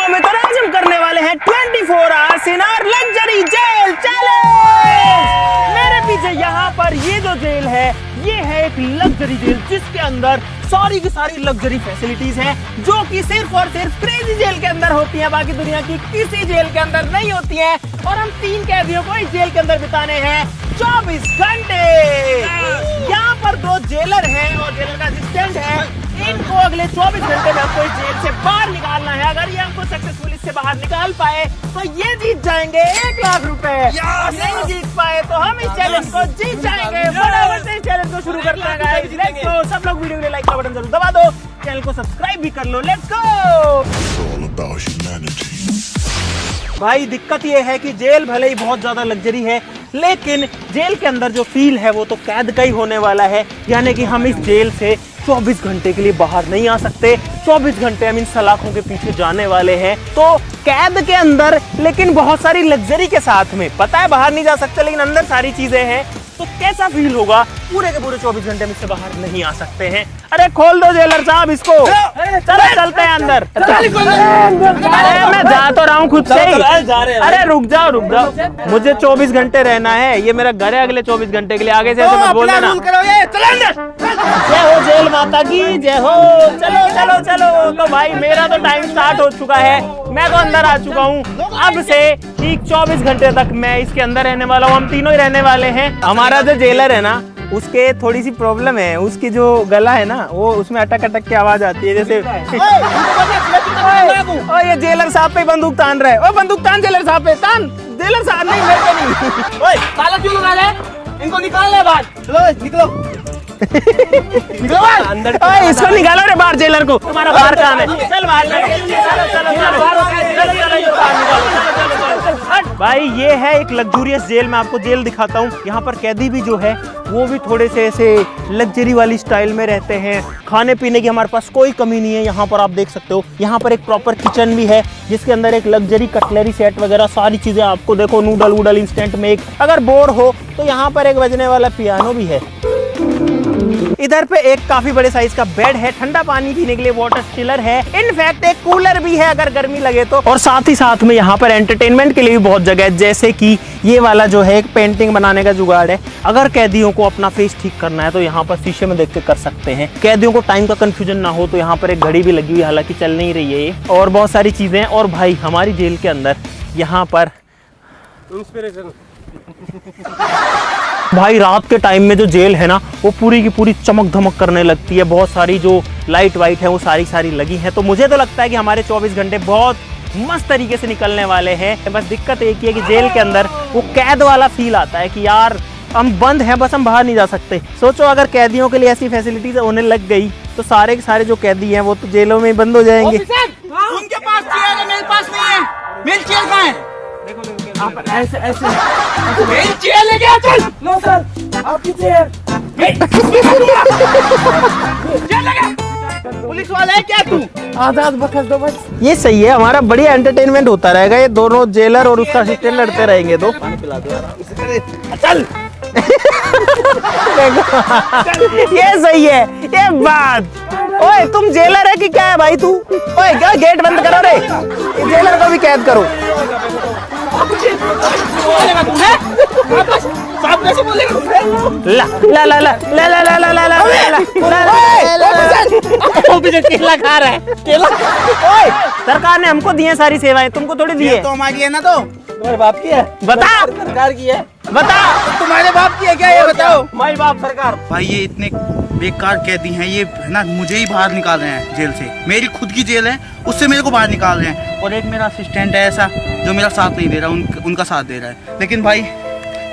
Video में तो आज हम करने वाले हैं 24 hours in our luxury jail challenge. मेरे पीछे यहाँ पर ये जो जेल है ये है एक लग्जरी जेल जिसके अंदर सारी की सारी लग्जरी फैसिलिटीज हैं जो कि सिर्फ और सिर्फ क्रेजी जेल के अंदर होती हैं, बाकी दुनिया की किसी जेल के अंदर नहीं होती हैं। और हम 3 कैदियों को इस जेल के अंदर बिताने हैं 24 घंटे। यहाँ पर 2 जेलर हैं और जेलर का असिस्टेंट है। इनको अगले 24 घंटे में हमको इस जेल से बाहर निकालना है। अगर ये हमको सक्सेसफुली इससे बाहर निकाल पाए तो ये जीत जाएंगे 1 लाख रुपए। और नहीं जीत पाए तो हम इस चैलेंज को जीत जाएंगे। फटाफट से इस चैलेंज को शुरू करते हैं गाइस। Let's go. सब लोग वीडियो को लाइक का बटन जरूर दबा दो, चैनल को सब्सक्राइब भी कर लो। Let's go. भाई दिक्कत ये है कि जेल भले ही बहुत ज्यादा लग्जरी है लेकिन जेल के अंदर जो फील है वो तो कैद का ही होने वाला है। यानी कि हम इस जेल से 24 घंटे के लिए बाहर नहीं आ सकते। 24 घंटे हम इन सलाखों के पीछे जाने वाले हैं। तो कैद के अंदर लेकिन बहुत सारी लग्जरी के साथ में, पता है बाहर नहीं जा सकते लेकिन अंदर सारी चीजें हैं। तो कैसा फील होगा? पूरे के पूरे 24 घंटे में से बाहर नहीं आ सकते हैं। अरे खोल दो जेलर साहब इसको। चलो चलते हैं अंदर। अरे मैं जा तो रहा हूँ खुद से ही। अरे रुक जाओ मुझे 24 घंटे रहना है। ये मेरा घर है अगले 24 घंटे के लिए। आगे से मत बोल देना। जय हो जेल माता की जय हो। चलो चलो चलो। तो भाई मेरा तो टाइम स्टार्ट हो चुका है। मैं तो अंदर आ चुका हूँ। अब से ठीक 24 घंटे तक मैं इसके अंदर रहने वाला हूँ। हम तीनों ही रहने वाले हैं। हमारा जो जेलर है ना उसके थोड़ी सी प्रॉब्लम है। उसकी जो गला है ना वो उसमें अटक अटक की आवाज आती है जैसे। ओ ये जेलर साहब पे बंदूक तान रहा है। ओ बंदूक तान जेलर साहब पे तान। जेलर साहब नहीं मेरे पे नहीं। ओए ताला क्यों लगा रहा है? इनको निकाल ले बाहर। चलो निकलो। निकलो अंदर। ओए इसको निकालो रे बाहर जेलर को। तुम्हारा बाहर काम है। चल बाहर। भाई ये है एक लग्जूरियस जेल। मैं आपको जेल दिखाता हूँ। यहाँ पर कैदी भी जो है वो भी थोड़े से ऐसे लग्जरी वाली स्टाइल में रहते हैं। खाने पीने की हमारे पास कोई कमी नहीं है। यहाँ पर आप देख सकते हो यहाँ पर एक प्रॉपर किचन भी है जिसके अंदर एक लग्जरी कटलरी सेट वगैरह सारी चीजें आपको देखो। नूडल वूडल इंस्टेंट में एक अगर बोर हो तो यहाँ पर एक बजने वाला पियानो भी है। इधर पे एक काफी बड़े साइज का बेड है। ठंडा पानी पीने के लिए वाटर चिलर है। इनफैक्ट एक कूलर भी है अगर गर्मी लगे तो। और साथ ही साथ में यहाँ पर एंटरटेनमेंट के लिए भी बहुत जगह है। जैसे कि ये वाला जो है एक पेंटिंग बनाने का जुगाड़ है। अगर कैदियों को अपना फेस ठीक करना है तो यहाँ पर शीशे में देख के कर सकते हैं। कैदियों को टाइम का कंफ्यूजन ना हो तो यहाँ पर एक घड़ी भी लगी हुई है, हालांकि चल नहीं रही है ये। और बहुत सारी चीजें। और भाई हमारी जेल के अंदर यहाँ पर भाई रात के टाइम में जो जेल है ना वो पूरी की पूरी चमक धमक करने लगती है। बहुत सारी जो लाइट वाइट है वो सारी लगी है। तो मुझे तो लगता है कि हमारे 24 घंटे बहुत मस्त तरीके से निकलने वाले हैं। बस दिक्कत एक ही है कि जेल के अंदर वो कैद वाला फील आता है कि यार हम बंद हैं, बस हम बाहर नहीं जा सकते। सोचो अगर कैदियों के लिए ऐसी फैसिलिटीज होने लग गई तो सारे के सारे जो कैदी हैं वो तो जेलों में बंद हो जाएंगे। उनके पास चेयर है, मेरे पास नहीं है। मेरी चेयर कहाँ है? आप ऐसे मेरी चेयर लेके आ। चल लो सर आपकी चेयर। पुलिस वाला है क्या तू? आजाद बखस दो बस। ये सही है। हमारा बढ़िया एंटरटेनमेंट होता रहेगा। ये दोनों जेलर और उसका असिस्टेंट लड़ते रहेंगे। दो पानी पिला दो यार। चल। ये सही है ये बात। ओए तुम जेलर है कि क्या है भाई तू? ओए क्या गेट बंद करो रे। जेलर को भी कैद करो। ला ला ला ला ला ला ला ला ला ला केला खा रहा है। केला। ओए सरकार ने हमको दी है सारी सेवाएं, तुमको थोड़ी दी है। तो हमारी है ना। तो तुम्हारे बाप की है। बता। सरकार की है। बता तुम्हारे बाप की है क्या ये बताओ? माई बाप सरकार। भाई ये इतने बेकार कैदी हैं ये है ना, मुझे ही बाहर निकाल रहे हैं जेल से। मेरी खुद की जेल है उससे मेरे को बाहर निकाल रहे हैं। और एक मेरा असिस्टेंट है ऐसा जो मेरा साथ नहीं दे रहा, उनका साथ दे रहा है। लेकिन भाई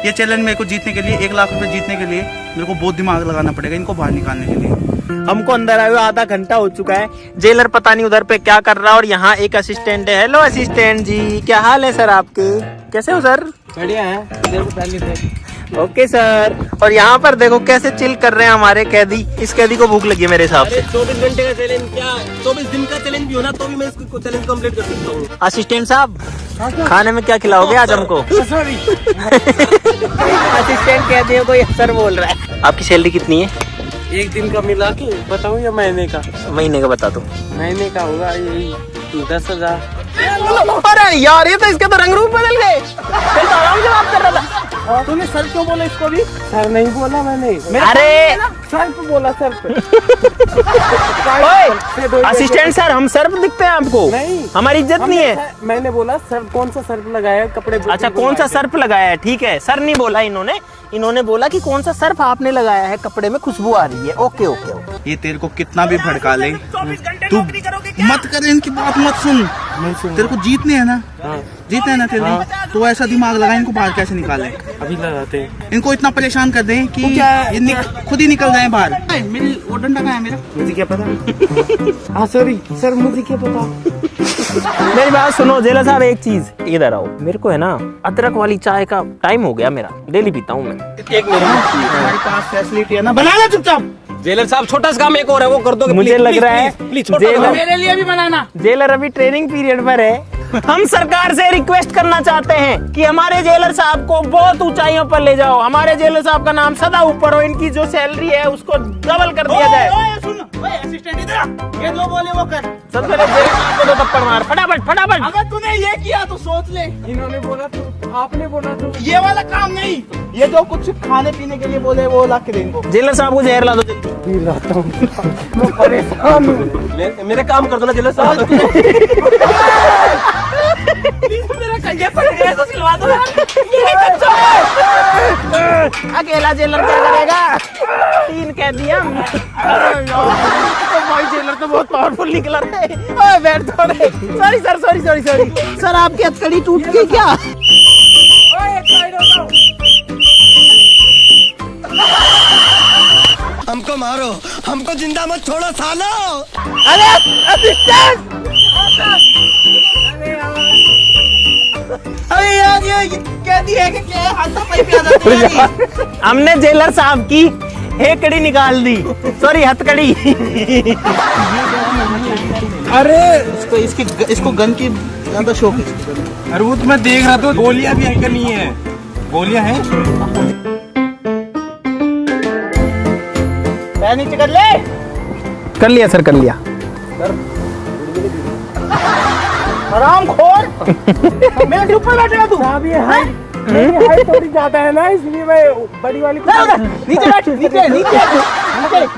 ये चैलेंज मेरे को जीतने के लिए 1 लाख रुपए जीतने के लिए मेरे को बहुत दिमाग लगाना पड़ेगा इनको बाहर निकालने के लिए। हमको अंदर आए हुए आधा घंटा हो चुका है। जेलर पता नहीं उधर पे क्या कर रहा है। और यहाँ एक असिस्टेंट है। हेलो असिस्टेंट जी, क्या हाल है सर आपके? कैसे हो सर? बढ़िया है। Okay sir. और यहाँ पर देखो कैसे चिल कर रहे हैं हमारे कैदी। इस कैदी को भूख लगी है मेरे हिसाब से। 24 घंटे का चैलेंज क्या 24 दिन का चैलेंज भी होना तो भी मैं इसको चैलेंज कंप्लीट कर सकता हूँ। असिस्टेंट साहब खाने में क्या खिलाओगे आज हमको? असिस्टेंट कैदियों को ये सर बोल रहा है। आपकी सैलरी कितनी है? 1 दिन का मिला के बताऊँ या महीने का? महीने का बता दो। महीने का होगा यही 10,000। अरे यार ये तो इसके तो रंग रूप बदल गए। मैं तो आराम से बात कर रहा था। तूने सर क्यों बोला इसको भी? सर नहीं बोला मैंने, अरे सर्फ बोला, सर्फ। असिस्टेंट सर, हम सर्फ दिखते हैं आपको? नहीं, हमारी इज्जत नहीं है। मैंने बोला सर्फ, कौन सा सर्फ लगाया कपड़े? अच्छा, कौन सा सर्फ लगाया है? ठीक है, सर नहीं बोला इन्होंने बोला कि कौन सा सर्फ आपने लगाया है, कपड़े में खुशबू आ रही है। Okay okay okay. ये तेरे को कितना भी भड़का ले, तू मत कर, इनकी बात मत सुन। तेरे को जीतने है ना, जीतने है ना तेरे को, तो ऐसा दिमाग लगा इनको बाहर कैसे निकाले। अभी लगाते हैं। इनको इतना परेशान कर दें कि ये खुद ही निकल जाए बाहर। मेरी वो डंडा कहाँ है मेरा? मुझे क्या पता। हाँ सॉरी सर, मुझे क्या पता। मेरी बात सुनो जेलर साहब, एक चीज इधर आओ। मेरे को है ना अदरक वाली चाय का टाइम हो गया, मेरा डेली पीता हूँ मैं। एक मिनट, हमारे पास फैसिलिटी है ना, बना ले चुपचाप। जेलर साहब छोटा सा काम एक और है, वो कर दो। मुझे लग रहा है जेलर, मेरे लिए भी बनाना। जेलर अभी ट्रेनिंग पीरियड पर है। हम सरकार से रिक्वेस्ट करना चाहते हैं कि हमारे जेलर साहब को बहुत ऊंचाइयों पर ले जाओ। हमारे जेलर साहब का नाम सदा ऊपर हो, इनकी जो सैलरी है उसको डबल कर दिया जाए। असिस्टेंट इधर आ, ये जो बोले वो कर। सब मेरे जेलर साहब को तो थप्पड़ मार, फटाफट फटाफट। अगर तूने ये किया तो सोच ले। इन्होंने बोला तो, आपने बोला तो। ये वाला काम नहीं, ये जो कुछ खाने पीने के लिए बोले वो ला के दे इनको। जेलर साहब को जहर ला दो जल्दी। पी रहा हूँ, मैं परेशान हूँ। मेरे काम कर दो ना जेलर साहब। मेरा कंजे पड़ गया तो सिलवा दो। अकेला जेलर क्या करेगा? 3 कैदी हम। भाई जेलर तो बहुत पावरफुल निकला रे। ओए बैठ थोड़े। सॉरी सर, सॉरी सर, आपकी हथकड़ी टूट गई क्या? हमको मारो, हमको जिंदा मत छोड़ो सालो। अरे असिस्टेंट, अरे यार ये कैदी है कि क्या? हाथापाई पे आ जाते हैं यार। हमने जेलर साहब की हेकड़ी निकाल दी, सॉरी हथकड़ी। अरे इसको गन की ज्यादा शौक है। अरे वो तो मैं देख रहा था, गोलियां भी है नहीं है? गोलियां हैं? पैर नीचे कर ले। कर लिया सर, कर लिया। हराम खोर। मेरे ऊपर बैठेगा तू। साहब ये हाइट थोड़ी ज्यादा है ना, इसलिए मैं बड़ी वाली। नीचे बैठ, नीचे नीचे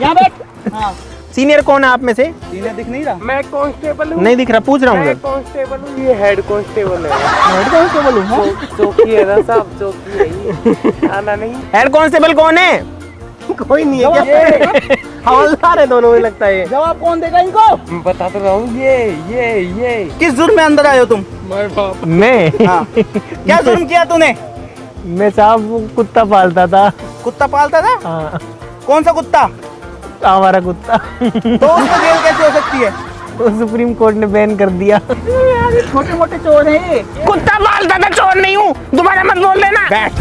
यहाँ बैठ। हाँ, सीनियर कौन है आप में से? सीनियर दिख नहीं रहा? मैं कांस्टेबल हूँ। नहीं दिख रहा, पूछ रहा हूँ मैं सर। कांस्टेबल हूँ, ये हेड कांस्टेबल है। हेड कांस्टेबल हूँ। चौकी है ना साहब, चौकी है ये। आना नहीं, हेड कांस्टेबल कौन है? कोई नहीं है क्या? हवलदार है दोनों में लगता है। जवाब कौन देगा इनको? बता तो रहा हूँ, ये किस जुर्म में अंदर आए हो तुम? मैं हाँ। क्या जुर्म किया तूने? मैं साहब वो कुत्ता पालता था। कुत्ता पालता था? हाँ, कौन सा कुत्ता? हमारा कुत्ता। तो उसमें जेल कैसे हो सकती है? तो सुप्रीम कोर्ट ने बैन कर दिया। छोटे मोटे चोर है। कुत्ता पालता था, चोर नहीं हूँ। दोबारा मत बोल देना। बैठ।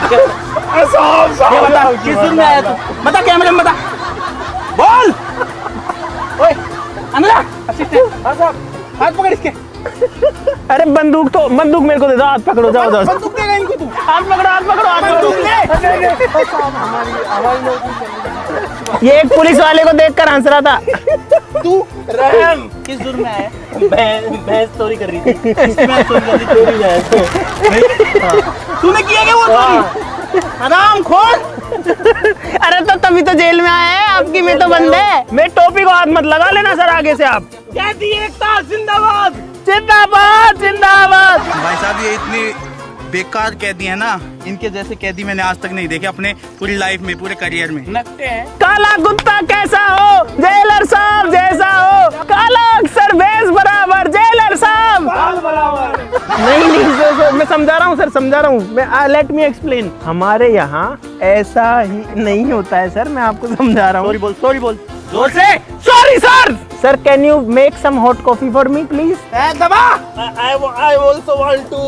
ये बता किस जुर्म में आया तू? बता, कैमरे में बता। बोल। ओए अंदर आ। असिस्टेंट, हाँ साहब, हाथ पकड़ इसके। अरे बंदूक मेरे को दे दो, हाथ पकड़ो, जाओ जाओ। बंदूक देगा इनको तू? हाथ पकड़ो, हाथ पकड़ो, हाथ बंदूक पकड़ो। ले। ये एक पुलिस वाले को देखकर हंस रहा था। तू रहम किस जुर्म में आया? भैंस चोरी कर रही थी। इसमें चोरी कर रही, चोरी जाए तो। तूने किया क्या वो चोरी? हराम खोर। अरे तो तभी तो जेल में आया है, आपकी में तो बंद है। मैं टोपी को हाथ मत लगा लेना सर आगे से आप। कैदी एकता जिंदाबाद। जिंदाबाद जिंदाबाद। भाई साहब ये इतने बेकार कैदी है ना, इनके जैसे कैदी मैंने आज तक नहीं देखे अपने पूरी लाइफ में, पूरे करियर में। लगते हैं। काला कुत्ता कैसा हो, जेलर साहब जैसा हो। काला अक्सर भैंस बराबर, जेलर साहब। नहीं मैं समझा रहा हूँ सर, समझा रहा हूँ मैं। Let me explain. हमारे यहाँ ऐसा ही नहीं होता है सर, मैं आपको समझा रहा हूँ। सॉरी बोल। जोर से sorry sir. Sir can you make some hot coffee for me please? दबा। I also want to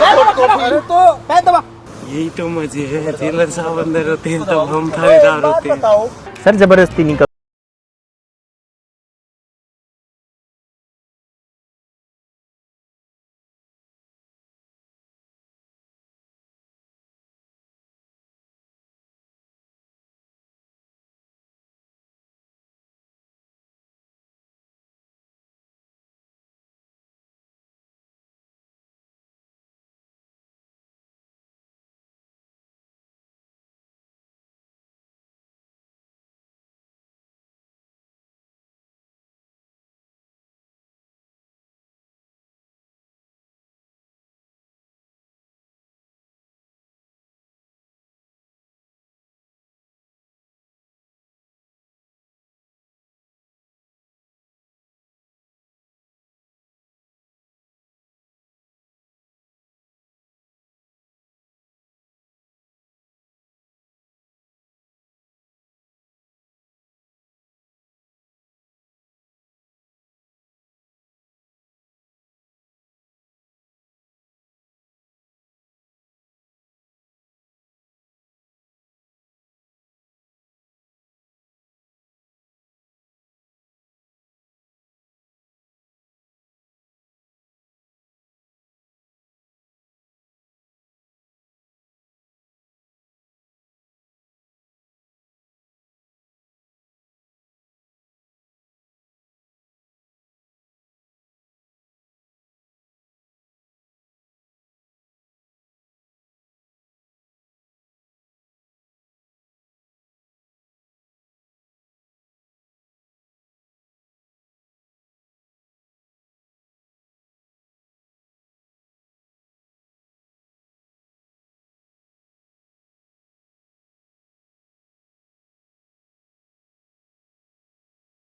hot coffee। अरे तो दबा। यही तो मजे है, जेलर साहब अंदर होते हैं तब हम थानेदार होते हैं। बताओ। सर जबरदस्ती नहीं कर।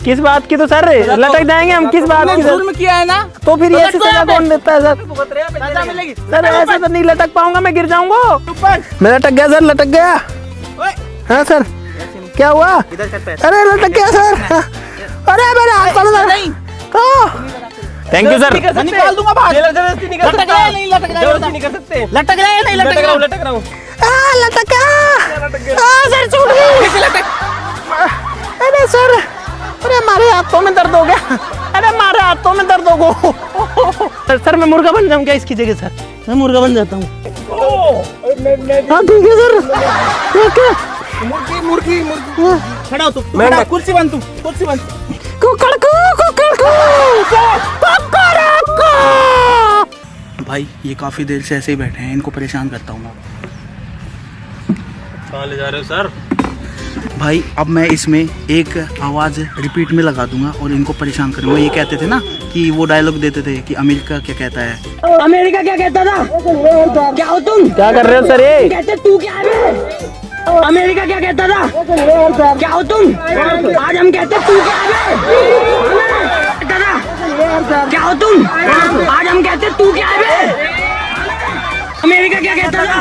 किस बात की? तो सर लटक जाएंगे हम, किस बात की? जुर्म किया है ना, तो फिर ये ऐसी सजा कौन देता है सर? सजा मिलेगी। सर ऐसे तो नहीं लटक पाऊंगा, मैं गिर जाऊंगा। मैं लटक गया सर, लटक गया। हाँ सर, क्या हुआ? अरे लटक गया सर। अरे मेरे हाथ पर थैंक यू सर। निकाल दूंगा बाहर। जबरदस्ती नहीं कर लटक सकता। रहा है नहीं लटक रहा है, जबरदस्ती नहीं कर सकते। लटक रहा है नहीं लटक रहा हूँ। लटक रहा हूँ। लटक गया सर, छूट गई। अरे सर, अरे हमारे हाथों में दर्द हो गया। अरे हमारे हाथों में दर्द हो गया। सर मैं मुर्गा बन जाऊँ क्या इसकी जगह? सर मैं मुर्गा बन जाता हूँ। हाँ ठीक है सर। मुर्गी खड़ा हो तू, कुर्सी बन, तू कुर्सी बन। भाई ये काफी देर से ऐसे ही बैठे हैं, इनको परेशान करता हूँ मैं। कहाँ ले जा रहे हो सर? भाई अब मैं इसमें एक आवाज रिपीट में लगा दूंगा और इनको परेशान करूंगा। ये कहते थे ना कि वो डायलॉग देते थे कि अमेरिका क्या कहता है। अमेरिका क्या कहता था? क्या हो तुम? क्या कर रहे हो सर? ये कहते तू क्या है? अमेरिका क्या कहता था? क्या हो तुम? आज हम कहते तू क्या है? कहता था क्या हो तुम? आज हम कहते तू क्या है? अमेरिका क्या कहता था?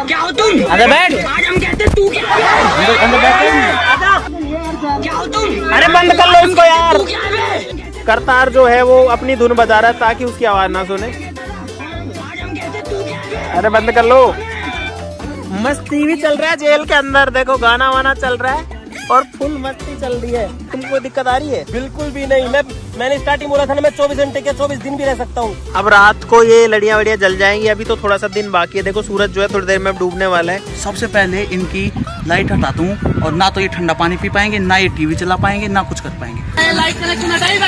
क्या हो तुम? अंदर बैठ। आज हम कहते तू क्या है? अंदर बैठ। क्या हो तुम? अरे बंद कर लो इसको यार। तू क्या है? करतार जो है वो अपनी धुन बजा रहा है ताकि उसकी आवाज ना सुने। आज हम कहते तू क्या है? अरे बंद कर लो। मस्ती भी चल रहा है जेल के अंदर, देखो गाना वाना चल रहा है और फुल मस्ती चल रही है। तुमको दिक्कत आ रही है? बिल्कुल भी नहीं। मैंने स्टार्टिंग बोला था ना, मैं 24 घंटे क्या 24 दिन भी रह सकता हूँ। अब रात को ये लड़ियां वड़ियां जल जाएंगी। अभी तो थोड़ा सा दिन बाकी है। देखो सूरज जो है थोड़ी देर में डूबने वाला है। सबसे पहले इनकी लाइट हटाता हूँ और ना तो ये ठंडा पानी पी पाएंगे, ना ये टीवी चला पाएंगे, ना कुछ कर पाएंगे। Light connection हटाइएगा।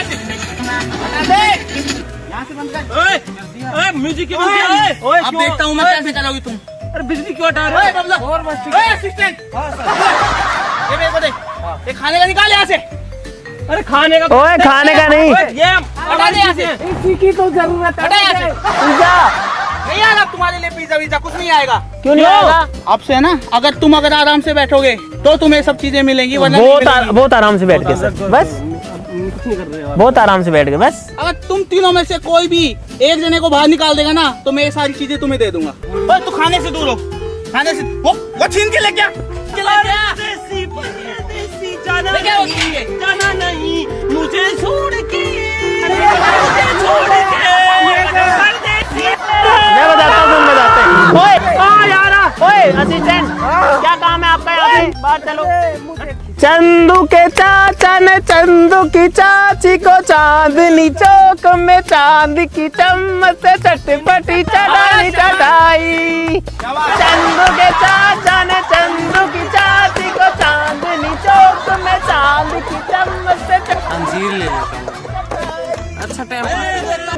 म्यूजिक क्यों? अब देखता हूँ मैं कैसे करोगी तुम। अरे बिजली क्यों हटा रहे हो? और मस्ती। असिस्टेंट ये मेरे को दे, ये खाने का निकाल यहाँ से। अरे खाने का? ओए खाने का नहीं। ये हटा दे यहाँ से, इसी की तो जरूरत हटा यहाँ से। पिज्जा नहीं आएगा तुम्हारे लिए पिज्जा विज्जा कुछ नहीं आएगा। क्यों नहीं आएगा? अब से ना अगर आराम से बैठोगे तो तुम्हें सब चीजें मिलेंगी, वरना नहीं मिलेंगी। बहुत आराम से बैठ के सर, बस कुछ नहीं कर रहे हो। बहुत आराम से बैठ के बस। अगर तुम तीनों में से कोई भी एक जने को बाहर निकाल देगा ना तो मैं ये सारी चीजें तुम्हें दे दूंगा। और तू खाने से दूर हो, खाने से वो छीन के ले गया। जाना नहीं मुझे छोड़ के। मैं बताता हूँ, तुम बताते हैं। ओए यार, ओए असिस्टेंट, क्या काम है आपका यहाँ पे? बाहर चलो। चंदू के चाचा ने चंदू की चाची को चांदनी चौक में चांद की चम्मच से चटपटी चटाई चटाई। चंदू के चाचा ने चंदू की चाची को चांदनी चौक में चांद की चम्मच से अंजीर ले लेता हूँ। अच्छा टाइम।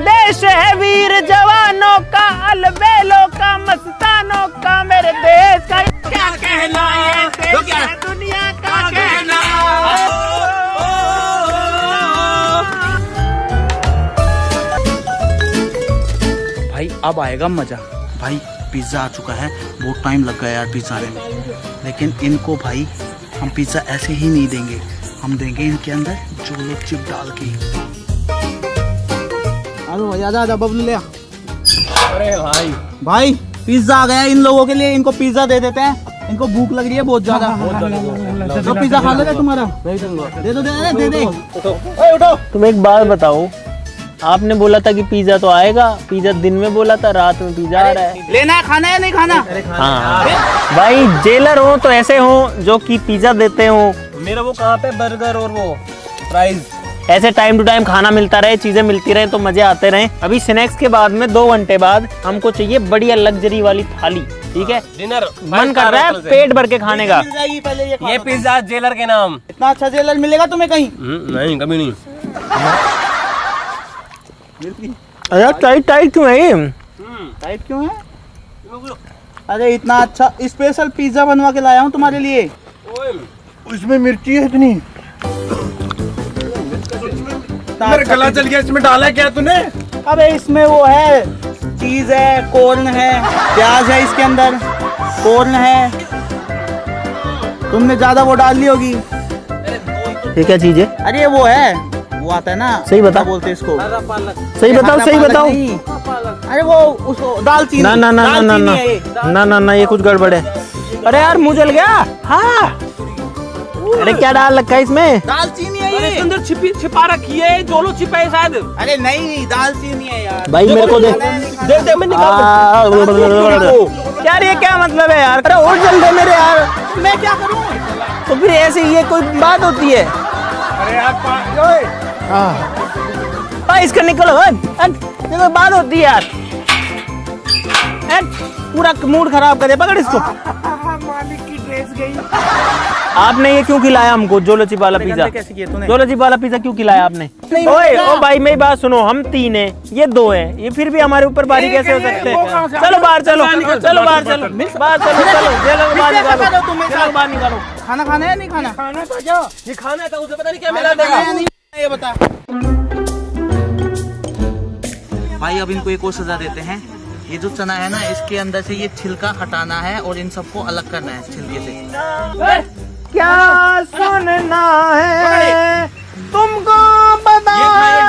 देश है वीर जवानों का, अलबेलों का, मस्तानों का, मेरे देश का क्या कहना है, देश है दुनिया का कहना। भाई अब आएगा मजा। भाई पिज्जा आ चुका है, बहुत टाइम लग गया यार पिज्जा आने में, लेकिन इनको भाई हम पिज्जा ऐसे ही नहीं देंगे, हम देंगे इनके अंदर जोलो चिप डाल के। आजा बबलू ले। अरे भाई पिज्जा आ गया इन लोगों के लिए, इनको पिज्जा दे देते हैं, इनको भूख लग रही है बहुत ज्यादा। तो पिज्जा खा लेगा तुम्हारा? दे दो दे। उठो। तुम एक बात बताओ, आपने बोला था कि पिज्जा तो आएगा, पिज्जा दिन में बोला था, रात में पिज्जा आ रहा है। लेना है, खाना है नहीं खाना? हाँ भाई, जेलर हो तो ऐसे हो जो कि पिज्जा देते हो। मेरा वो कहाँ पे बर्गर और वो फ्राइज, ऐसे टाइम टू टाइम खाना मिलता रहे, चीजें मिलती रहे तो मजे आते रहे। अभी स्नैक्स के बाद में 2 घंटे बाद हमको चाहिए बढ़िया लग्जरी वाली थाली, ठीक है? डिनर मन कर रहा है पेट भर के खाने का। मिल जाएगी पहले ये पिज्जा जेलर के नाम। इतना अच्छा जेलर मिलेगा तुम्हें कहीं? नहीं कभी नहीं। अरे टाइट टाइट क्यों है? टाइट क्यों है? अरे इतना अच्छा स्पेशल पिज्जा बनवा के लाया हूँ तुम्हारे लिए। उसमें मिर्ची है इतनी, मेरा गला चल गया। इसमें डाला क्या तूने? अबे इसमें वो है, चीज है, कॉर्न है, प्याज है इसके अंदर, कॉर्न है। तुमने ज्यादा वो डाल ली होगी। ये क्या चीज है? अरे वो है, वो आता है ना, सही बता। क्या बोलते हैं इसको? सही बताओ, सही बताओ। अरे वो उसको दालचीनी। ना ना ना ना ना दालचीनी है ये। ना ना ना, ये कुछ गड़बड़ है। अरे यार मुंह जल गया। हाँ, अरे क्या डाल रखा है इसमें? दालचीनी है अरे ये। इसके अंदर छिपा रखी है, जोलो छिपा है शायद। अरे नहीं, दालचीनी है यार। भाई मेरे को दे। देख देख मैं निकाल यार ये क्या मतलब है यार? अरे और जल दे मेरे यार। मैं क्या करूँ? तो फिर ऐसे ये कोई बात होती है? भाई इसका निकलो, ये कोई बात होती है यार? पूरा मूड खराब कर दिया, पकड़ इसको। मालिक की ड्रेस गई। आपने ये क्यों खिलाया हमको जोलो चिप वाला पिज्जा? कैसे किया तूने? जोलो चिप वाला पिज्जा क्यों खिलाया आपने? ओए ओ भाई मेरी बात सुनो, हम 3 हैं, ये 2 हैं, ये फिर भी हमारे ऊपर बारी कैसे हो सकते हैं? चलो बाहर चलो, चलो बाहर चलो, बाहर चलो, चलो जेल बाहर निकालो, जेल बाहर निकालो। खाना खाना है नहीं खाना? खाना था क्या? ये खाना था, उसे पता नहीं क्या मिला था। ये बता भाई, अब इनको एक और सजा देते हैं। ये जो चना है ना, इसके अंदर से ये छिलका हटाना है और इन सबको अलग करना है छिलके से। क्या सुनना है तुमको पता है,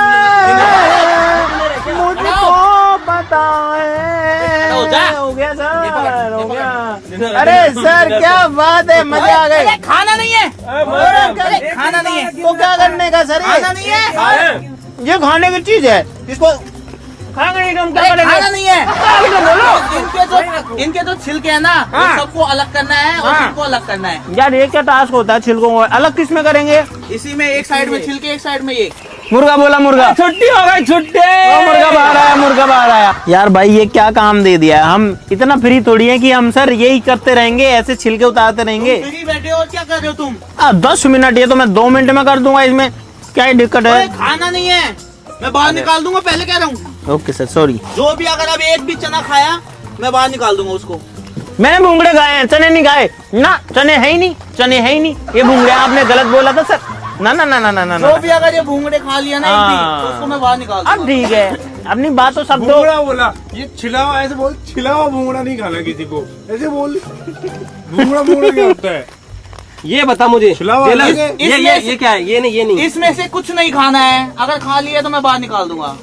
मुझको पता है। हो गया सर, हो गया। अरे सर क्या बात है, मजा आ गई। खाना नहीं है, खाना नहीं है तो क्या करने का सर? खाना नहीं है, ये खाने की चीज है, इसको खाएंगे नहीं तो हम क्या करेंगे? खाना नहीं है। बोलो। इनके जो छिलके है ना, वो सबको अलग करना है और इनको अलग करना है। यार ये क्या टास्क होता है छिलकों को अलग किस में करेंगे? इसी में एक साइड में छिलके, एक साइड में ये। मुर्गा बोला, मुर्गा छुट्टी हो गई, छुट्टी। मुर्गा बाहर आया, मुर्गा बाहर आया। यार भाई ये क्या काम दे दिया है? हम इतना फ्री थोड़ी है कि हम सर यही करते रहेंगे, ऐसे छिलके उतारते रहेंगे। फ्री बैठे हो और क्या कर रहे हो तुम? 10 मिनट, ये तो मैं 2 मिनट में कर दूंगा, इसमें क्या ही दिक्कत ओए, है? खाना नहीं है, मैं बाहर निकाल दूंगा, पहले कह रहा हूँ। Okay sir, sorry. जो भी अगर अब एक भी चना खाया, मैं बाहर निकाल दूंगा उसको। मैंने भूंगड़े खाए हैं, चने नहीं खाए ना। चने है ही नहीं, चने है ही नहीं, ये भूंगड़े आपने गलत बोला था सर। ना ना ना ना ना ना जो भी अगर ये भूंगड़े खा लिया ना एक भी, तो उसको मैं बाहर निकाल अब दूंगा। ठीक है, अपनी बात तो सब दो। भूंगड़ा बोला, ये छिला हुआ, ऐसे बोल, छिला हुआ भूंगड़ा नहीं खाना किसी को, ऐसे बोल। भूंगड़ा भूंगड़ा क्या होता है? ये बता मुझे, छिला हुआ जेलर, अलग है। ये क्या है? ये नहीं, ये नहीं। इसमें से कुछ नहीं खाना है, अगर खा लिया तो मैं बाहर निकाल दूंगा।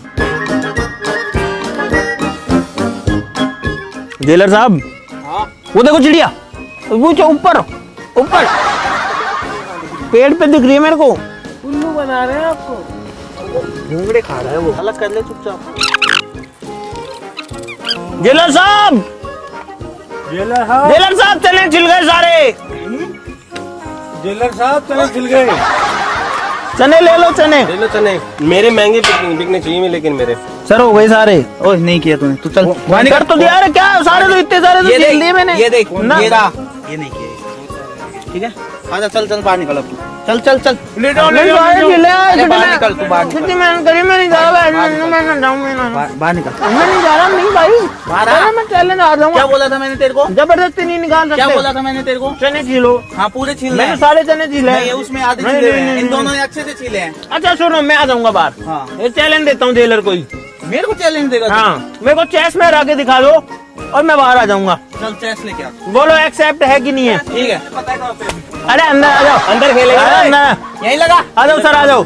जेलर साहब, वो देखो चिड़िया, वो जो ऊपर ऊपर पेड़ पे दिख रही है मेरे को। उल्लू बना रहे हैं आपको। भूंगड़े खा रहा है वो। अलग कर ले चुपचाप। जेलर साहब, जेलर साहब, जेलर साहब चने छिल गए सारे। जेलर साहब चले छिल गए। चने ले लो, चने ले लो चने, मेरे महंगे बिकने चाहिए, लेकिन मेरे सर हो गए सारे। ओह नहीं किया तूने, तू चल कर तो दिया। अरे क्या सारे तो इतने सारे तो छिल दिए मैंने। ये देख, ना। ये नहीं किया, ठीक है? आजा चल चल बाहर निकल अब तू, चल चल चल। ले जाओ, ले जाओ, अरे बाहर निकल तू, बाहर निकल। छुट्टी मैंने करी, मैं नहीं जा रहा, मैं जाऊंगा, बाहर निकल। मैं नहीं जा रहा, नहीं भाई बाहर आ। अरे मैं चैलेंज आ क्या जाऊंगा। बोला था मैंने तेरे को? जबरदस्ती नहीं निकाल क्या सकते। बोला था मैंने तेरे को? चने छीलो। हाँ पूरे छील मैंने हैं। सारे चने छीले नहीं, ये उसमें आधे नहीं, छीले नहीं, हैं, नहीं, इन नहीं। दोनों ने अच्छे से छीले हैं। अच्छा सुनो, मैं आ जाऊंगा बाहर। हाँ। ये चैलेंज देता हूँ जेलर को ही। मेरे को चैलेंज देगा तू? हाँ, मेरे को चेस में हरा के दिखा दो और मैं बाहर आ जाऊंगा। चल चेस लेके आ। बोलो एक्सेप्ट है कि नहीं है? ठीक है, अरे अंदर आ जाओ, अंदर खेलेगा। अरे अंदर यहीं लगा। आ जाओ सर, आ जाओ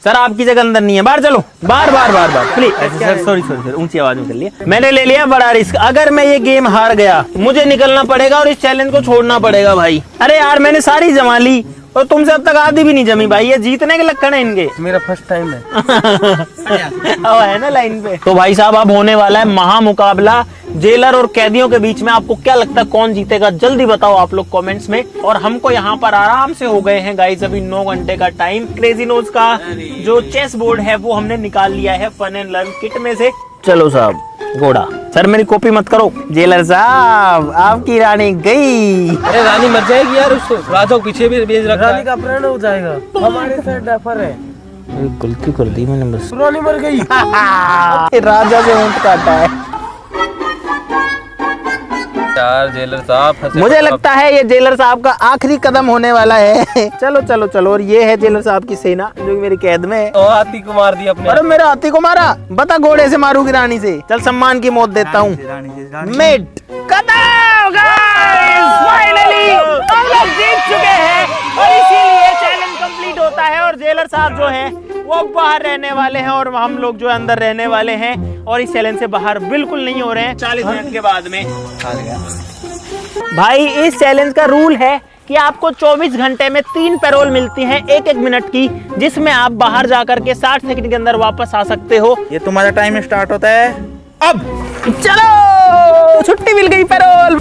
सर, आपकी जगह अंदर नहीं है, बाहर चलो, बाहर बाहर बाहर बाहर please sir. Sorry sorry sir, ऊंची आवाज में कर लिया मैंने। ले लिया बड़ा रिस्क। अगर मैं ये गेम हार गया, मुझे निकलना पड़ेगा और इस चैलेंज को छोड़ना पड़ेगा भाई। अरे यार मैंने सारी जमा ली और तुमसे अब तक आधी भी नहीं जमी भाई। ये जीतने के लक्षण है इनके। मेरा फर्स्ट टाइम है। अब है ना लाइन पे। तो भाई साहब अब होने वाला है महा मुकाबला जेलर और कैदियों के बीच में। आपको क्या लगता है कौन जीतेगा? जल्दी बताओ आप लोग कमेंट्स में। और हमको यहाँ पर आराम से हो गए हैं गाइस अभी 9 घंटे का टाइम। क्रेजी नोज का जो चेस बोर्ड है वो हमने निकाल लिया है फन एंड लर्न किट में से। चलो साहब, घोड़ा सर मेरी कॉपी मत करो। जेलर साहब आपकी रानी गई। अरे रानी मर जाएगी यार, उसको राजा को पीछे भी भेज रखा है। रानी का अपहरण हो जाएगा। हमारे साथ डफर है। गलती कर दी मैंने बस। रानी मर गई। राजा से ऊंट काटा है यार जेलर साहब फंसे। मुझे लगता है ये जेलर साहब का आखिरी कदम होने वाला है। चलो चलो चलो। और ये है जेलर साहब की सेना जो मेरी कैद में है। तो हाथी को मार दिया अपने। अरे मेरे हाथी को मारा, बता घोड़े से मारूंगी रानी से। चल सम्मान की मौत देता हूँ। मेट फाइनली हम लोग जीत चुके हैं और इसीलिए चैलेंज होता है और जेलर साहब जो है वो बाहर रहने वाले हैं और हम लोग जो अंदर रहने वाले हैं और इस चैलेंज से बाहर बिल्कुल नहीं हो रहे हैं 40 मिनट के बाद में। भाई इस चैलेंज का रूल है कि आपको 24 घंटे में 3 पैरोल मिलती हैं 1-1 मिनट की, जिसमें आप बाहर जाकर के 60 सेकंड के अंदर वापस आ सकते हो। ये तुम्हारा टाइम स्टार्ट होता है अब। चलो छुट्टी मिल गई पैरोल।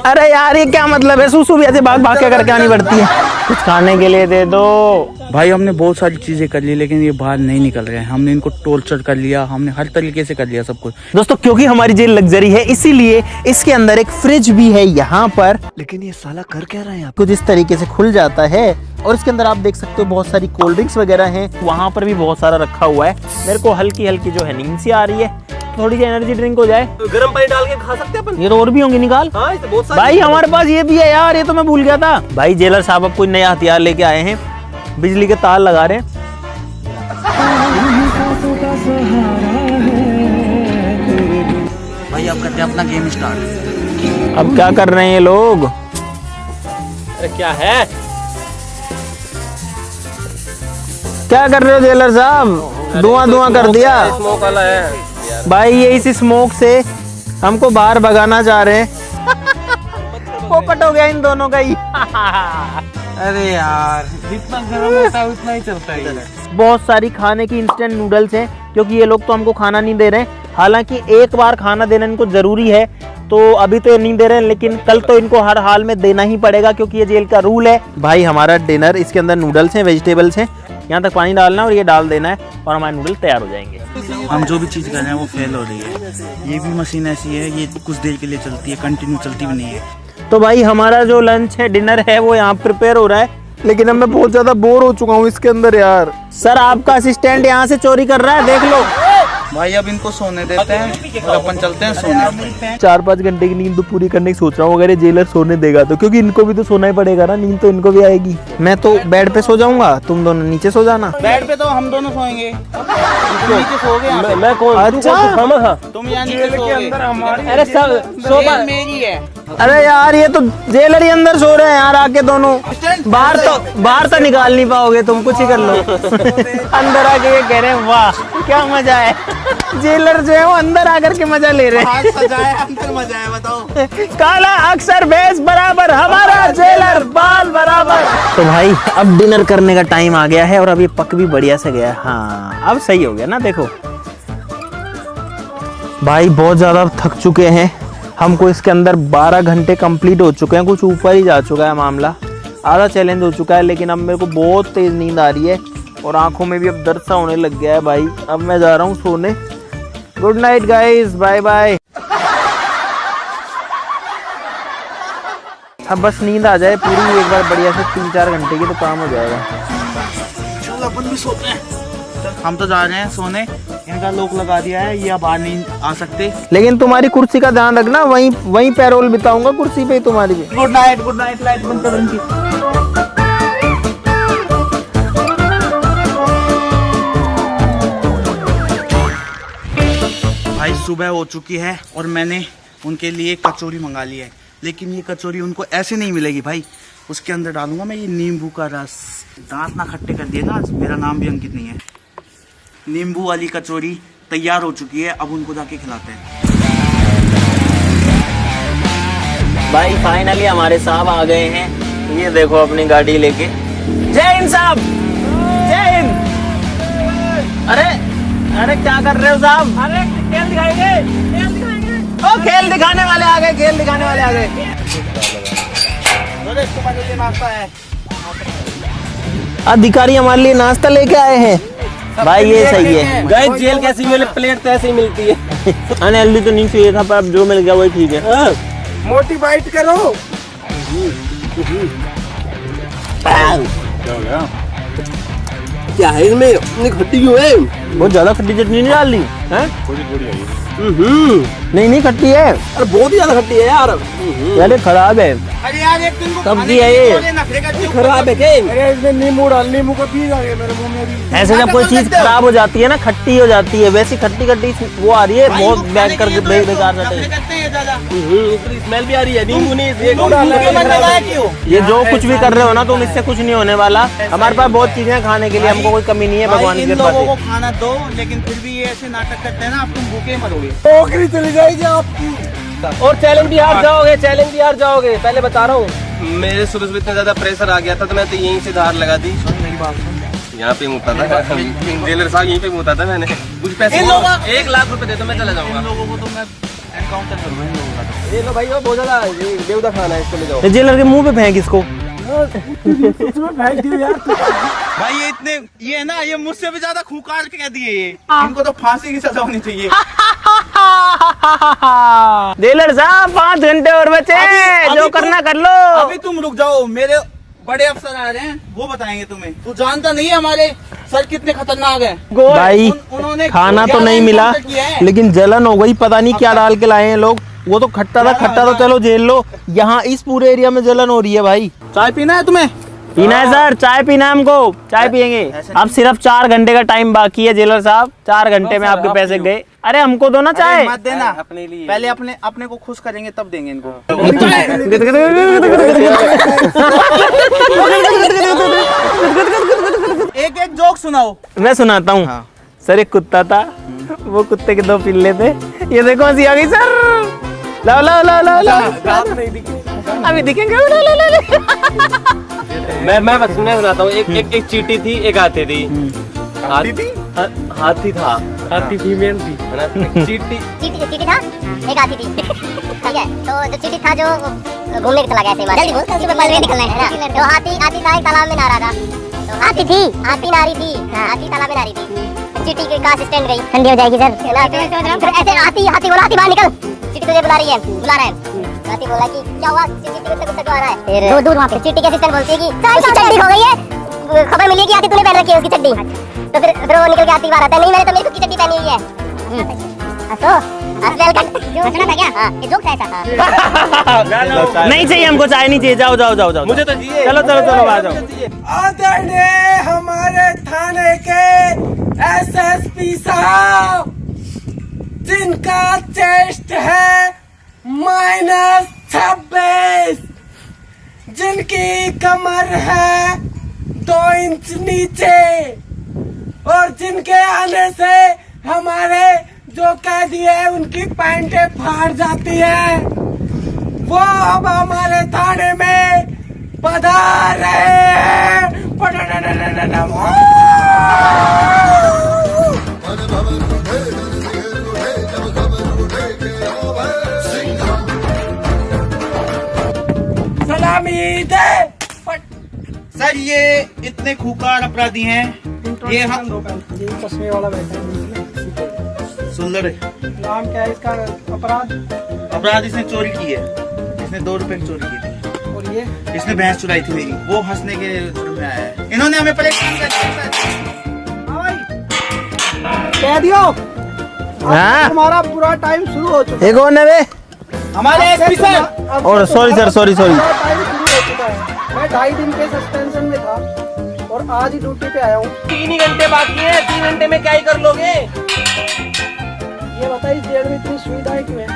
अरे यार ये क्या मतलब है, सूसू भी ऐसे भाग भाग के करके आनी पड़ती है। कुछ खाने के लिए दे दो। भाई हमने बहुत सारी चीजें कर ली लेकिन ये बाहर नहीं निकल रहे हैं। हमने इनको टॉर्चर कर लिया, हमने हर तरीके से कर लिया सब कुछ। दोस्तों क्योंकि हमारी जेल लग्जरी है इसीलिए इसके अंदर एक फ्रिज भी है यहाँ पर। लेकिन ये साला कर क्या रहा है यहाँ? कुछ इस तरीके से खुल जाता है और इसके अंदर आप देख सकते हो बहुत सारी कोल्ड ड्रिंक्स वगैरह हैं। वहाँ पर भी बहुत सारा रखा हुआ है। मेरे को हल्की हल्की जो है नींद सी आ रही है, थोड़ी सी एनर्जी ड्रिंक हो जाए। गर्म पानी डाल के खा सकते हैं अपन। ये तो और भी होंगे निकाल। हाँ, इससे बहुत सारी भाई हमारे पास ये भी है यार, ये तो मैं भूल गया था। भाई जेलर साहब अब कोई नया हथियार लेके आए हैं, बिजली के तार लगा रहे हैं। भाई अब करते हैं अपना गेम स्टार्ट। अब क्या कर रहे हैं ये लोग? अरे क्या है? क्या कर रहे हो जेलर साहब? धुआं कर दिया। स्मोक वाला है भाई ये इस स्मोक से हमको बाहर भगाना चाह रहे हैं। पोपट हो गया इन दोनों का ही। अरे यार जितना गर्म होता है उतना ही चलता है। बहुत सारी खाने की इंस्टेंट नूडल्स हैं क्योंकि ये लोग तो हमको खाना नहीं दे रहे हैं। हालांकि एक बार खाना देना इनको जरूरी है, तो अभी तो ये नहीं दे रहे हैं लेकिन कल तो इनको हर हाल में देना ही पड़ेगा क्योंकि ये जेल का रूल है। भाई हमारा डिनर, इसके अंदर नूडल्स हैं, वेजिटेबल्स हैं, यहाँ तक पानी डालना है और ये डाल देना है और हमारे नूडल तैयार हो जाएंगे। हम जो भी चीज कर रहे हैं वो फेल हो रही है। ये भी मशीन ऐसी है, ये कुछ देर के लिए चलती है, कंटिन्यू चलती भी नहीं है। तो भाई हमारा जो लंच है, डिनर है, वो यहाँ प्रिपेयर हो रहा है लेकिन अब मैं बहुत ज्यादा बोर हो चुका हूँ इसके अंदर यार। सर आपका असिस्टेंट यहाँ से चोरी कर रहा है, देख लो। भाई अब इनको सोने देते हैं और अपन चलते हैं सोने। 4-5 घंटे की नींद तो पूरी करने की सोच रहा हूँ अगर ये जेलर सोने देगा तो, क्योंकि इनको भी तो सोना ही पड़ेगा ना, नींद तो इनको भी आएगी। मैं तो बेड पे सो जाऊंगा, तुम दोनों नीचे सो जाना। बेड पे तो हम दोनों सोएंगे, नीचे सोओगे। मैं कौन? अच्छा तुम यहाँ नीचे सोओगे। अरे सब सो जेल मेरी है। अरे यार ये तो जेलर ही अंदर सो रहे हैं यार आके दोनों। बाहर तो निकाल नहीं पाओगे तुम, कुछ ही कर लो। अंदर आके ये कह रहे हैं वाह क्या मजा है। जेलर जो है वो अंदर आकर के मजा ले रहे हैं। सजाए अंदर मजा है, बताओ। काला अक्सर बेस बराबर, हमारा जेलर बाल बराबर। तो भाई अब डिनर करने का टाइम आ गया है और अब ये पक भी बढ़िया से गया। हाँ अब सही हो गया ना। देखो भाई बहुत ज्यादा थक चुके हैं, हमको इसके अंदर 12 घंटे कंप्लीट हो चुके हैं, कुछ ऊपर ही जा चुका है मामला, आधा चैलेंज हो चुका है। लेकिन अब मेरे को बहुत तेज नींद आ रही है और आंखों में भी अब दर्द सा होने लग गया है भाई। अब मैं जा रहा हूँ सोने। Good night guys, bye bye. अब बस नींद आ जाए पूरी एक बार बढ़िया से 3-4 घंटे की तो काम हो जाएगा। चल अपन भी सोते हैं। हम तो जा रहे हैं सोने, इनका लॉक लगा दिया है, ये अब बाहर नहीं आ सकते। लेकिन तुम्हारी कुर्सी का ध्यान रखना, वहीं पैरोल बिताऊंगा कुर्सी पे तुम्हारी भी। गुड नाइट, लाइट बंद करो इनकी। भाई सुबह हो चुकी है और मैंने उनके लिए कचौरी मंगा ली है, लेकिन ये कचौरी उनको ऐसे नहीं मिलेगी भाई। उसके अंदर डालूंगा मैं ये नींबू का रस। दांत ना खट्टे कर दिए ना, मेरा नाम भी अंकित नहीं है। नींबू वाली कचौरी तैयार हो चुकी है, अब उनको जाके खिलाते हैं। भाई फाइनली हमारे साहब आ गए हैं, ये देखो अपनी गाड़ी लेके। जय हिंद साहब, जय हिंद। अरे क्या कर रहे हो साहब? अरे खेल दिखाएंगे। ओ खेल दिखाने वाले आ गए, खेल दिखाने वाले आ गए। नाश्ता है, अधिकारी हमारे लिए नाश्ता लेके आए हैं। भाई ये सही है। गाइस जेल कैसी मिले, प्लेट तो ऐसे ही मिलती है। अनहेल्दी तो नहीं चाहिए था पर अब जो मिल गया वही ठीक है। मोटी बाइट करो। क्या है इसमें, इतनी खट्टी क्यों है? बहुत ज्यादा खट्टी चटनी नहीं डाल दी है? नहीं खट्टी है। अरे बहुत ही ज्यादा खट्टी है यार। यार खराब है, अरे यार एक दिन को सब्जी है ये। खराब है क्या? अरे इसमें नींबू डाल, नींबू का बीज आ गया मेरे मुंह में भी। ऐसे जब कोई चीज खराब हो जाती है ना, खट्टी हो जाती है, वैसी खट्टी वो आ रही है बहुत बेकार सा टेस्ट। है ज्यादा। इसकी स्मेल भी आ रही है। नींबू नहीं, ये तुम क्यों मन लगाया क्यों? ये जो कुछ भी कर रहे हो ना तुम, इससे कुछ नहीं होने वाला। हमारे पास बहुत चीजें हैं खाने के लिए, हमको कोई कमी नहीं है भाई, भगवान की इन कृपा लोगों से। को खाना दो, लेकिन फिर भी ये ऐसे नाटक करते हैं ना, अब तुम भूखे मरोगे। नौकरी चली जाएगी आपकी। और चैलेंज भी हार जाओगे, चैलेंज भी हार जाओगे, पहले बता रहा हूँ। मेरे शुरू से इतना ज्यादा प्रेशर आ गया था तो मैं तो यहीं से धार लगा दी। मेरी बात सुन। यहाँ पे मुता था जेलर साहब, यहीं पे मुता था मैंने। कुछ पैसे इन लोगों- 1 लाख रुपए दे दो, मैं चला जाऊंगा। इन लोगों को तो मैं एनकाउंटर करूंगा इन लोगों का तो। ये लो भाई, वो बहुत ज्यादा बेहुदा खाना है, इसको ले जाओ। ये जेलर के मुंह पे फेंक इसको। फेंक दियो यार। भाई ये इतने, ये है ना, ये मुझसे भी ज्यादा खूंखार के कह दिए ये। इनको तो फांसी की सजा होनी चाहिए। जेलर साहब 5 घंटे और बचे, अभी जो तुम- करना कर लो। अभी तुम रुक जाओ, मेरे बड़े अफसर आ रहे हैं, वो बताएंगे तुम्हें। तू जानता नहीं है हमारे सर कितने खतरनाक है। भाई उन्होंने खाना तो 11 नहीं मिला, एनकाउंटर किए हैं। लेकिन जलन हो गई। पता नहीं क्या डाल के लाए हैं लोग। वो तो खट्टा था, खट्टा तो चलो झेल लो। यहाँ इस पूरे एरिया में जलन हो रही है भाई। चाय पीना है तुम्हें? पीना है सर, चाय पीना है हमको, चाय पियेंगे। अब सिर्फ 4 घंटे का टाइम बाकी है जेलर साहब। 4 घंटे में आपके पैसे गए। अरे हमको दो ना चाय। अरे मत देना, अपने लिए। पहले अपने को खुश करेंगे तब देंगे इनको। एक एक जोक सुनाओ। मैं सुनाता हूँ। हाँ। सर एक कुत्ता था, वो कुत्ते के 2 पिल्ले थे। ये देखो हंसी आ गई सर। लाओ लाओ लाओ लाओ लाओ, अभी दिखेंगे। मैं बस मैं सुनाता हूँ। एक चींटी थी, एक हाथी थी। हाथी थी? हाथी था। हाथी फीमेल थी है ना? चींटी चीटी था, एक हाथी थी। ठीक है, तो जो चीटी था जो घूमने चला गया ऐसे जल्दी बोल, सुबह पल में निकलना है ना। तो हाथी था, एक तालाब में नहा रहा था। तो हाथी नारी थी, हाथी तालाब में नारी थी। चीटी का असिस्टेंट गई, ठंडी हो जाएगी सर। फिर ऐसे हाथी बोला, हाथी बाहर निकल, चीटी तुझे बुला रहा है। हाथी बोला कि क्या हुआ, चीटी को गुस्सा आ रहा है। दूर वहाँ पे चीटी के असिस्टेंट बोलती है कि उसकी चड्डी हो गई है, खबर मिली है कि हाथी तूने पहन रखी है उसकी चड्डी। तो फिर वो निकल के हाथी बाहर आता है, नहीं मैंने तो मेरी खुद की चड्डी पहनी हुई है। था क्या? ये जोक था ऐसा। नहीं चाहिए हमको चाय, नहीं चाहिए। जाओ जाओ जाओ जाओ, मुझे तो चाहिए। चलो चलो चलो आ जाओ। आदरणीय हमारे थाने के एसएसपी साहब, जिनका चेस्ट है -26, जिनकी कमर है 2 इंच नीचे, और जिनके आने से हमारे जो कैदी है उनकी पैंटें फाड़ जाती है, वो अब हमारे थाने में पधार रहे हैं। सलामी दे। सर ये इतने खूंखार अपराधी हैं, ये हम चश्मे वाला बैठा है। सुंदर नाम क्या है इसका? अपराध इसने चोरी की है। इसने 2 रुपए की चोरी की थी। और ये इसने भैंस चुराई थी मेरी, वो हंसने के जुर्म में आया है। इन्होंने हमें परेशान कर दिया। कह दियो, हाँ हमारा पूरा टाइम शुरू हो चुका एक और नवे। हमारे एसपी सर, है। और सॉरी सर, सॉरी हमारा टाइम शुरू हो चुका है। मैं 2.5 दिन के सस्पेंशन में था और आज ही ड्यूटी पे आया हूँ। 3 ही घंटे बाकी है। 3 घंटे में क्या ही कर लोगे? ये बताइए जेल में इतनी सुविधाएं क्यों है?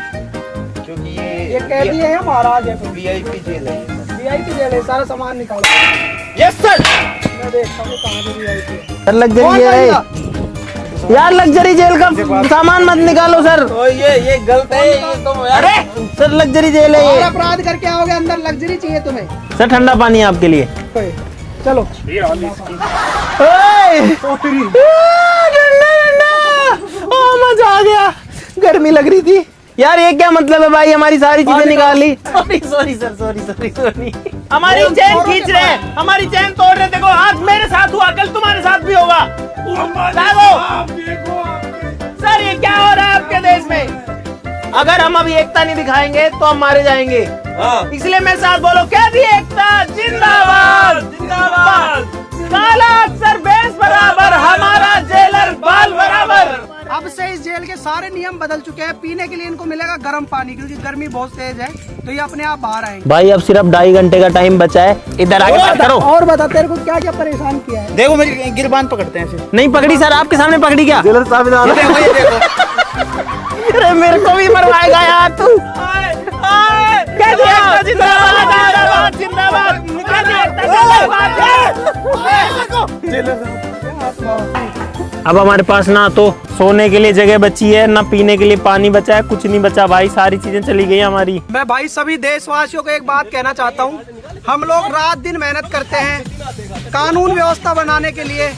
क्योंकि ये कैदी है महाराज है, VIP जेल है ये सर। VIP जेल है, सारा सामान निकालो। Yes sir. मैं देखता हूँ कहाँ पे VIP है। सर लग्जरी है यार, लग्जरी जेल का सामान मत निकालो सर। तो ये गलत है ये तो यार। अरे सर लग्जरी जेल है और ये। अपराध करके आओगे अंदर, लग्जरी चाहिए तुम्हें। सर ठंडा पानी है आपके लिए। चलो ओए! ठंडा ठंडा, ओ मजा आ गया। गर्मी लग रही थी यार। ये क्या मतलब है भाई, हमारी सारी चीजें निकाल ली। Sorry sir, sorry. हमारी चैन खींच रहे हैं, हमारी चैन तोड़ रहे। देखो आज मेरे साथ हुआ, कल तुम्हारे साथ भी होगा। सर ये क्या हो रहा है आपके देश में? अगर हम अभी एकता नहीं दिखाएंगे तो हम मारे जाएंगे। इसलिए मेरे साथ बोलो, क्या दी एकता जिंदाबाद जिंदाबाद। काला अक्सर बेस बराबर, हमारा जेलर बाल बराबर। अब से इस जेल के सारे नियम बदल चुके हैं। पीने के लिए इनको मिलेगा गर्म पानी, क्योंकि गर्मी बहुत तेज है, तो ये अपने आप बाहर आएंगे। भाई अब सिर्फ 2.5 घंटे का टाइम बचा है। इधर आके बात करो। और बता, तेरे को क्या क्या परेशान किया है? देखो मेरी गिरबान पकड़ते हैं ऐसे। नहीं पकड़ी सर, आपके सामने पकड़ी क्या? ये देखो ये देखो। अरे मेरे को भी मरवाएगा यार तू। अब हमारे पास ना तो सोने के लिए जगह बची है, ना पीने के लिए पानी बचा है, कुछ नहीं बचा भाई, सारी चीजें चली गई हमारी। मैं भाई सभी देशवासियों को एक बात कहना चाहता हूँ, हम लोग रात दिन मेहनत करते हैं कानून व्यवस्था बनाने के लिए,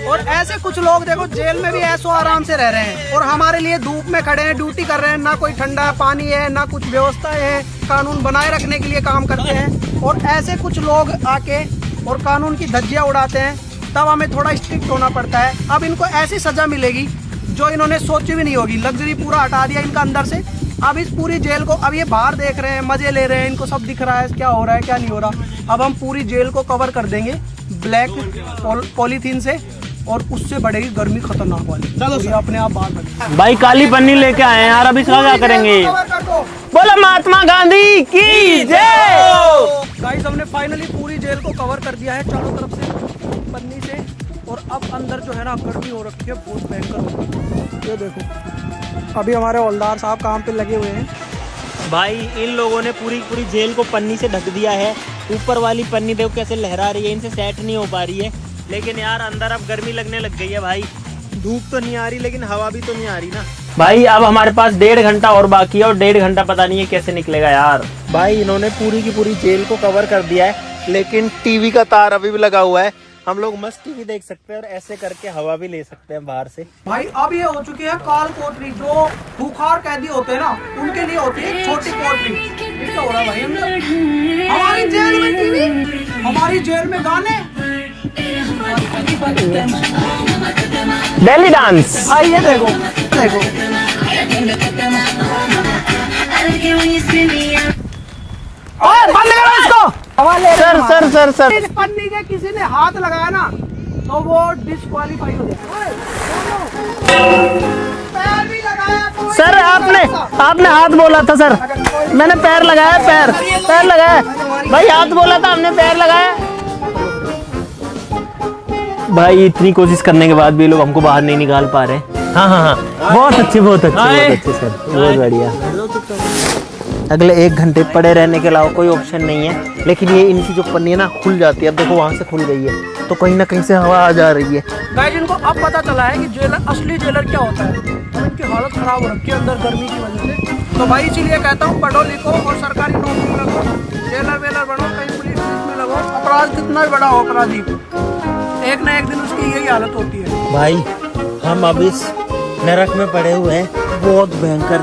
और ऐसे कुछ लोग देखो जेल में भी ऐसो आराम से रह रहे हैं और हमारे लिए धूप में खड़े हैं, ड्यूटी कर रहे हैं, ना कोई ठंडा पानी है ना कुछ व्यवस्था है, कानून बनाए रखने के लिए काम करते हैं, और ऐसे कुछ लोग आके और कानून की धज्जियां उड़ाते हैं, तब हमें थोड़ा स्ट्रिक्ट होना पड़ता है। अब इनको ऐसी सजा मिलेगी जो इन्होंने सोची भी नहीं होगी, लग्जरी पूरा हटा दिया इनका अंदर से। अब इस पूरी जेल को, अब ये बाहर देख रहे हैं, मजे ले रहे हैं, इनको सब दिख रहा है क्या हो रहा है क्या नहीं हो रहा। अब हम पूरी जेल को कवर कर देंगे ब्लैक पॉलीथीन से, और उससे बढ़ेगी गर्मी खतरनाक वाली। चलो ये अपने आप बात बने। भाई काली पन्नी लेके आए हैं यार, अभी इसका क्या करेंगे? बोलो महात्मा गांधी की जय। गाइस हमने फाइनली पूरी जेल को कवर कर दिया है चारों तरफ से पन्नी से, और अब अंदर जो है ना गर्मी हो रखी है बहुत भयंकर। ये देखो अभी हमारे हवलदार साहब काम पे लगे हुए हैं। भाई इन लोगों ने पूरी जेल को पन्नी से ढक दिया है, ऊपर वाली पन्नी देखो कैसे लहरा रही है, इनसे सेट नहीं हो पा रही है। लेकिन यार अंदर अब गर्मी लगने लग गई है भाई, धूप तो नहीं आ रही लेकिन हवा भी तो नहीं आ रही ना भाई। अब हमारे पास 1.5 घंटा और बाकी है, और 1.5 घंटा पता नहीं है कैसे निकलेगा यार। भाई इन्होंने पूरी की पूरी जेल को कवर कर दिया है, लेकिन टीवी का तार अभी भी लगा हुआ है, हम लोग मस्त टीवी देख सकते हैं और ऐसे करके हवा भी ले सकते हैं बाहर से। भाई अब ये हो चुकी है काल कोठरी, जो भूखार कैदी होते हैं ना उनके लिए होती है छोटी कोठरी। ये क्या हो रहा है भाई अंदर? हमारी जेल में टीवी, हमारी जेल में गाने, बेली डांस। आइए देखो देखो बंद करो इसको। सर इस पन्नी के किसी ने हाथ लगाया ना तो वो डिस्क्वालीफाई हो जाएगा। पैर भी लगाया कोई सर आपने हाथ बोला था सर, मैंने पैर लगाया, पैर लगाया भाई, हाथ बोला था हमने, पैर लगाया। भाई इतनी कोशिश करने के बाद भी लोग हमको बाहर नहीं निकाल पा रहे। हाँ बहुत अच्छे सर, बहुत बढ़िया। अगले 1 घंटे पड़े रहने के अलावा कोई ऑप्शन नहीं है, लेकिन ये इनकी जो पन्नी है ना खुल जाती है। अब देखो वहां से खुल गई है, तो कहीं ना कहीं से हवा आ जा रही है। गाइस इनको अब पता चला है कि जेलर, असली जेलर क्या होता है, और इनकी हालत खराब हो रखी है अंदर गर्मी की वजह से। तो भाई इसीलिए कहता हूँ पढ़ो लिखो और सरकारी नौकरी लगो, जेलर वेलर बनो, कहीं पुलिस में लगो। अपराध कितना भी बड़ा हो अपराधी, एक ना एक दिन उसकी यही हालत होती है। भाई हम अब इस नरक में पड़े हुए हैं, बहुत भयंकर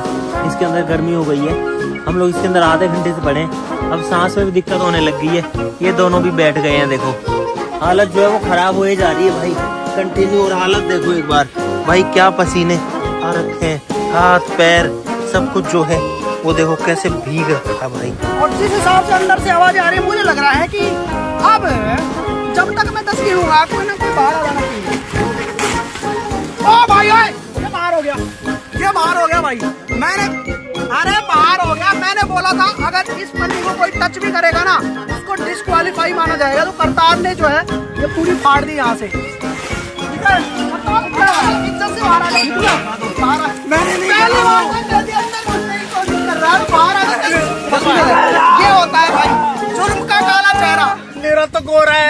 इसके अंदर गर्मी हो गई है। हम लोग इसके अंदर आधे घंटे से पड़े हैं, अब सांस में भी दिक्कत होने लग गई है। ये दोनों भी बैठ गए हैं, देखो हालत जो है वो खराब हो जा रही है भाई कंटिन्यू। और हालत देखो एक बार भाई, क्या पसीने आ रखे हैं, हाथ पैर सब कुछ जो है वो देखो कैसे भीग रखा भाई। और जिस हिसाब से अंदर से आवाज आ रही है, मुझे लग रहा है कि अब जब तक मैं तस्वीर हूँ कोई ना कोई बाहर आ जाना चाहिए। ओ भाई ओए, ये बाहर हो गया भाई। अरे बाहर हो गया। मैंने बोला था अगर इस पन्नी को कोई टच भी करेगा ना उसको डिस्क्वालीफाई माना जाएगा। तो करतार ने जो है ये पूरी फाड़ दी यहाँ से। ठीक है, इज्जत से बाहर आ जाओ। मैंने नहीं पहली बार बाहर आ जाओ। ये होता है भाई जुर्म का काला चेहरा। मेरा तो गोरा है।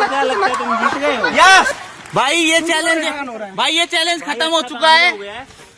क्या लगता है तुम जीत गए हो? यस भाई, ये चैलेंज खत्म हो चुका है,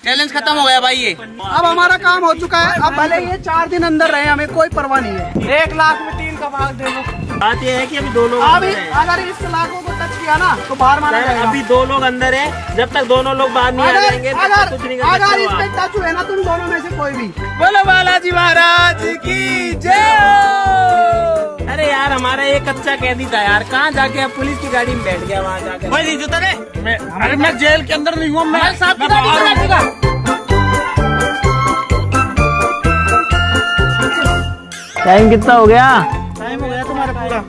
चैलेंज खत्म हो गया भाई। ये अब हमारा काम हो चुका है। अब भले ये 4 दिन अंदर रहे, हमें कोई परवाह नहीं है। 1 लाख में 3 का भाग दे लो। बात ये है कि अभी 2 लोग अभी अगर इस लाखों को टच किया ना तो बाहर माना जाएगा। अभी 2 लोग अंदर है, जब तक दोनों लोग बाहर नहीं आ जाएंगे तब तक कुछ नहीं कर अगर सकते। इसमें टच हुए ना तुम दोनों में से कोई भी। बोलो बालाजी महाराज की जय। अरे यार हमारा एक कच्चा कैदी था यार, कहाँ जाके अब पुलिस की गाड़ी में बैठ गया, वहाँ जाके अरे मैं जेल के अंदर नहीं हूँ, मैं बाहर हूँ। टाइम कितना हो गया? टाइम हो गया तुम्हारा पूरा।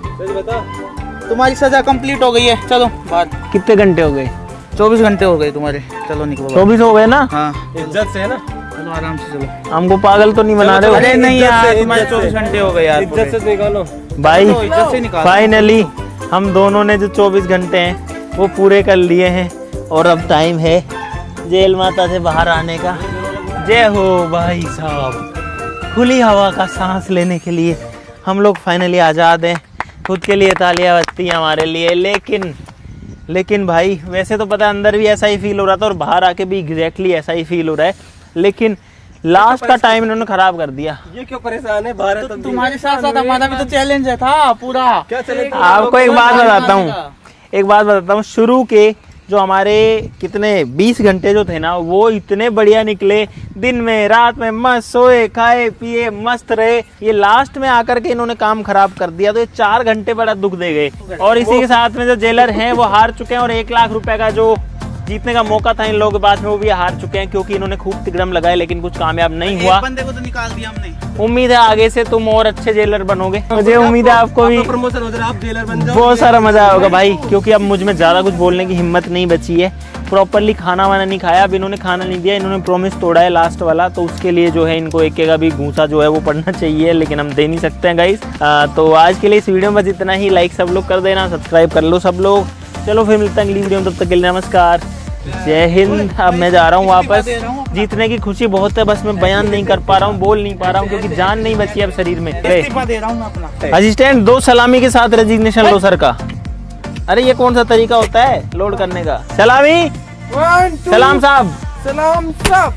तुम्हारी सजा कंप्लीट हो गई है, चलो बात। कितने घंटे हो गए? 24 घंटे हो गए तुम्हारे, चलो निकलो। 24 हो गए ना? हाँ इज्जत से है ना, चलो आराम से चलो। हमको पागल तो नहीं बना रहे हो? अरे नहीं यार, तुम्हारे 24 घंटे हो गए यार। इज्जत से निकालो भाई इज्जत से निकालो। फाइनली हम दोनों ने जो 24 घंटे हैं वो पूरे कर लिए हैं, और अब टाइम है जेल माता से बाहर आने का। जय हो भाई साहब। खुली हवा का सांस लेने के लिए हम लोग फाइनली आज़ाद हैं। खुद के लिए तालियां बजती हैं हमारे लिए। लेकिन भाई वैसे तो पता है अंदर भी ऐसा ही फील हो रहा था और बाहर आके भी एग्जैक्टली ऐसा ही फील हो रहा है, लेकिन लास्ट का टाइम इन्होंने खराब कर दिया। ये क्यों परेशान है? भारत तो तुम्हारे साथ साथ हमारा भी तो चैलेंज है था पूरा। क्या चैलेंज? आपको एक बात बताता हूँ, शुरू के जो हमारे कितने 20 घंटे जो थे ना, वो इतने बढ़िया निकले। दिन में रात में मस्त सोए खाए पिए मस्त रहे। ये लास्ट में आकर के इन्होंने काम खराब कर दिया, तो ये 4 घंटे बड़ा दुख दे गए। और इसी के साथ में जो जेलर हैं वो हार चुके हैं और 1 लाख रुपए का जो जीतने का मौका था इन लोगों के पास में वो भी हार चुके हैं, क्योंकि इन्होंने खूब तिगड़म लगाए लेकिन कुछ कामयाब नहीं हुआ। एक बंदे को तो निकाल दिया हमने। उम्मीद है आगे से तुम और अच्छे जेलर बनोगे। मुझे उम्मीद है आपको भी प्रमोशन हो जाए, आप जेलर बन जाओ। बहुत सारा मजा आएगा भाई, क्योंकि अब मुझ में ज्यादा कुछ बोलने की हिम्मत नहीं बची है। प्रॉपरली खाना वाना नहीं खाया, अब इन्होंने खाना नहीं दिया, इन्होंने प्रॉमिस तोड़ा है लास्ट वाला, तो उसके लिए जो है इनको एक का भी घूसा जो है वो पड़ना चाहिए, लेकिन हम दे नहीं सकते हैं गाइस। तो आज के लिए इस वीडियो में बस इतना ही। लाइक सब लोग कर देना, सब्सक्राइब कर लो सब लोग। चलो फिर मिलते हैं अगली वीडियो में, तब तक के लिए नमस्कार, जय हिंद। अब मैं जा रहा हूँ वापस। जीतने की खुशी बहुत है, बस मैं बयान नहीं कर पा रहा हूँ, बोल नहीं पा रहा हूँ, क्योंकि जान नहीं बची अब शरीर में। इस्तीफा दे रहा हूँ मैं अपना। असिस्टेंट 2 सलामी के साथ रेजिग्नेशन लो सर का। अरे ये कौन सा तरीका होता है लोड करने का? सलामी, सलाम साहब। सलाम साहब।